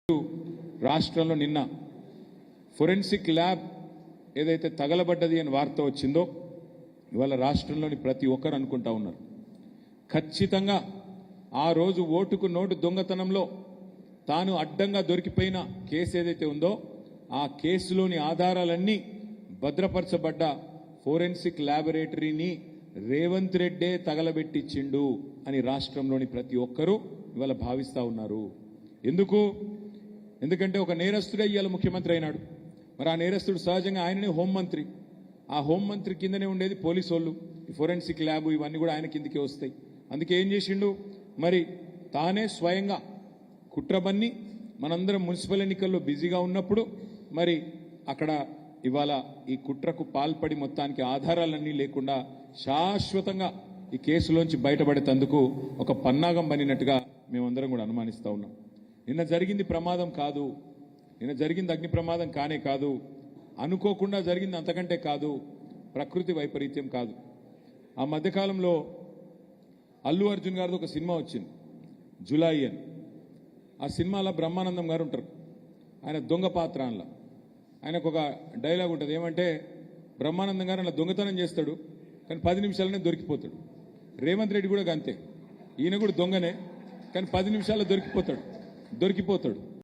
రాష్ట్రంలో నిన్న forensic lab ఏదైతే తగలబడ్డది అని వార్త వచ్చిందో ఇవాళ రాష్ట్రంలోని ప్రతి ఒక్కరు అనుకుంటా ఉన్నారు ఖచ్చితంగా ఆ రోజు ఓటుకు నోటు దొంగతనంలో తాను అడ్డంగా దొరికిపోయిన కేసు ఏదైతే ఉందో ఆ కేసులోని ఆధారాలన్నీ భద్రపరచబడ్డ ఫోరెన్సిక్ ల్యాబొరేటరీని రేవంత్ రెడ్డే తగలబెట్టించిండు అని రాష్ట్రంలోని ప్రతి ఒక్కరూ ఇవాళ భావిస్తా ఉన్నారు. ఎందుకంటే ఒక నేరస్తుడే ఇవాళ ముఖ్యమంత్రి అయినాడు. మరి ఆ నేరస్తుడు సహజంగా ఆయననే హోంమంత్రి. ఆ హోంమంత్రి కిందనే ఉండేది పోలీసు వాళ్ళు. ఈ ఫోరెన్సిక్ ల్యాబ్ ఇవన్నీ కూడా ఆయన కిందకే వస్తాయి. అందుకే ఏం చేసిండు, మరి తానే స్వయంగా కుట్రబన్ని మనందరం మున్సిపల్ ఎన్నికల్లో బిజీగా ఉన్నప్పుడు మరి అక్కడ ఇవాళ ఈ కుట్రకు పాల్పడి మొత్తానికి ఆధారాలన్నీ లేకుండా శాశ్వతంగా ఈ కేసులోంచి బయటపడేందుకు ఒక పన్నాగం బనినట్టుగా మేమందరం కూడా అనుమానిస్తా ఉన్నాం. నిన్న జరిగింది ప్రమాదం కాదు, నిన్న జరిగింది అగ్ని ప్రమాదం కానే కాదు, అనుకోకుండా జరిగింది అంతకంటే కాదు, ప్రకృతి వైపరీత్యం కాదు. ఆ మధ్యకాలంలో అల్లు అర్జున్ గారిది ఒక సినిమా వచ్చింది జులై అని. ఆ సినిమాలో బ్రహ్మానందం గారు ఉంటారు. ఆయన దొంగ పాత్ర. అందులో ఆయనకు ఒక డైలాగ్ ఉంటుంది, ఏమంటే బ్రహ్మానందం గారు అలా దొంగతనం చేస్తాడు కానీ 10 నిమిషాలనే దొరికిపోతాడు. రేవంత్ రెడ్డి కూడా అంతే, ఈయన కూడా దొంగనే కానీ 10 నిమిషాల్లో దొరికిపోతాడు.